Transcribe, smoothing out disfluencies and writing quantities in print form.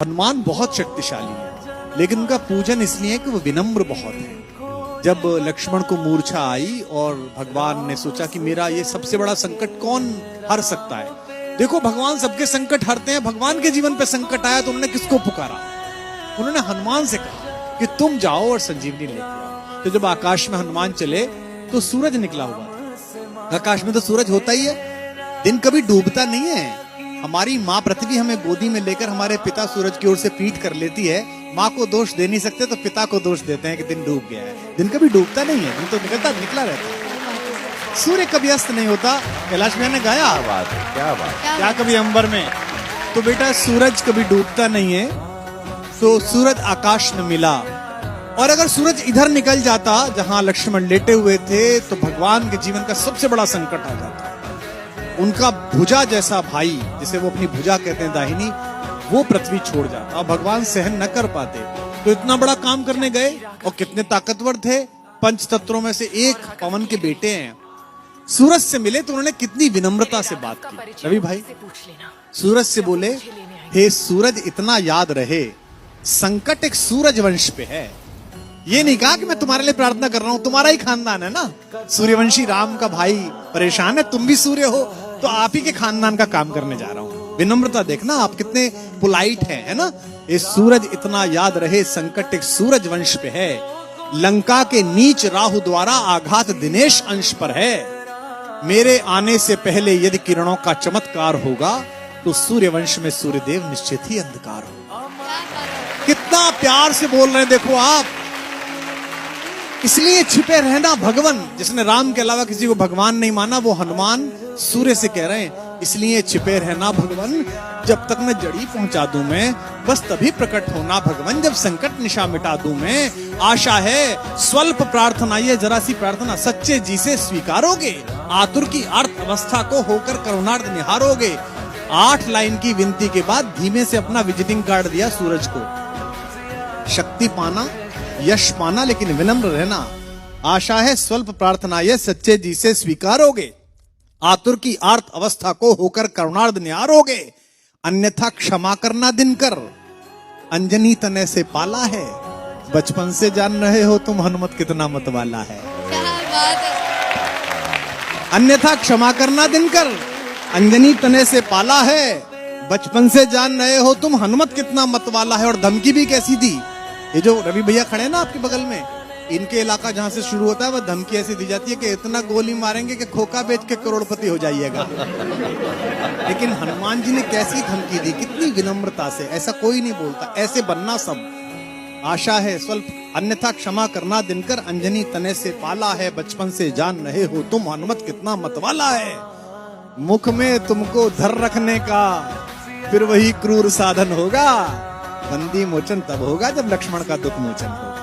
हनुमान बहुत शक्तिशाली है, लेकिन उनका पूजन इसलिए है कि वो विनम्र बहुत है। जब लक्ष्मण को मूर्छा आई और भगवान ने सोचा कि मेरा ये सबसे बड़ा संकट कौन हर सकता है। देखो, भगवान सबके संकट हरते हैं। भगवान के जीवन पे संकट आया तो उन्होंने किसको पुकारा? उन्होंने हनुमान से कहा कि तुम जाओ और संजीवनी लेके आओ। तो जब आकाश में हनुमान चले तो सूरज निकला हुआ था। आकाश में तो सूरज होता ही है, दिन कभी डूबता नहीं है। हमारी माँ पृथ्वी हमें गोदी में लेकर हमारे पिता सूरज की ओर से पीठ कर लेती है। माँ को दोष दे नहीं सकते तो पिता को दोष देते हैं कि दिन डूब गया है। दिन कभी डूबता नहीं है, दिन तो निकला रहता है। सूर्य कभी अस्त नहीं होता। कैलाश भैया ने गाया, क्या कभी अंबर में। तो बेटा, सूरज कभी डूबता नहीं है। तो सूरज आकाश में मिला, और अगर सूरज इधर निकल जाता जहां लक्ष्मण लेटे हुए थे तो भगवान के जीवन का सबसे बड़ा संकट आ जाता। उनका भुजा जैसा भाई, जिसे वो अपनी भुजा कहते हैं दाहिनी, वो पृथ्वी छोड़ जाता और भगवान सहन न कर पाते। तो इतना बड़ा काम करने गए, और कितने ताकतवर थे। पंच तत्वों में से एक पवन के बेटे हैं। सूरज से मिले तो उन्होंने कितनी विनम्रता से बात की। रवि भाई सूरज से बोले, हे सूरज, इतना याद रहे संकट एक सूरज वंश पे है। ये नहीं कहा कि मैं तुम्हारे लिए प्रार्थना कर रहा हूं, तुम्हारा ही खानदान है ना, सूर्यवंशी राम का भाई परेशान है, तुम भी सूर्य हो, तो आप ही के खानदान का काम करने जा रहा हूं। विनम्रता देखना, आप कितने पोलाइट हैं, है ना। ये सूरज इतना याद रहे संकट एक सूरज वंश पे है। लंका के नीच राहु द्वारा आघात दिनेश अंश पर है। मेरे आने से पहले यदि किरणों का चमत्कार होगा तो सूर्यवंश में सूर्यदेव निश्चित ही अंधकार होगा। कितना प्यार से बोल रहे हैं, देखो आप। इसलिए छिपे रहना भगवान। जिसने राम के अलावा किसी को भगवान नहीं माना, वो हनुमान सूर्य से कह रहे हैं, इसलिए छिपे रहना भगवान, जब तक मैं जड़ी पहुंचा दूं मैं, बस तभी प्रकट होना भगवान, जब संकट निशा मिटा दूं मैं। आशा है स्वल्प प्रार्थना, ये जरा सी प्रार्थना सच्चे जी से स्वीकारोगे। आतुर की अर्थ अवस्था को होकर करुणार्थ निहारोगे। 8 लाइन की विनती के बाद धीमे से अपना विजिटिंग कार्ड दिया सूरज को। शक्ति पाना, यश पाना, लेकिन विनम्र रहना। आशा है स्वल्प प्रार्थना ये सच्चे जी से स्वीकारोगे। आतुर की आर्त अवस्था को होकर करुणार्थ निहारोगे। अन्यथा क्षमा करना दिनकर, अंजनी तने से पाला है। बचपन से जान रहे हो तुम हनुमत कितना मतवाला है। अन्यथा क्षमा करना दिनकर, अंजनी तने से पाला है। बचपन से जान रहे हो तुम हनुमत कितना मतवाला है। और धमकी भी कैसी दी। ये जो रवि भैया खड़े हैं ना आपके बगल में, इनके इलाका जहां से शुरू होता है वह धमकी ऐसी दी जाती है कि इतना गोली मारेंगे कि खोखा बेच के करोड़पति हो जाइएगा। लेकिन हनुमान जी ने कैसी धमकी दी, कितनी विनम्रता से। ऐसा कोई नहीं बोलता, ऐसे बनना सब। आशा है स्वल्प, अन्यथा क्षमा करना दिनकर, अंजनी तने से पाला है। बचपन से जान रहे हो तुम हनुमत कितना मतवाला है। मुख में तुमको धर रखने का फिर वही क्रूर साधन होगा। बंदी मोचन तब होगा जब लक्ष्मण का दुख मोचन होगा।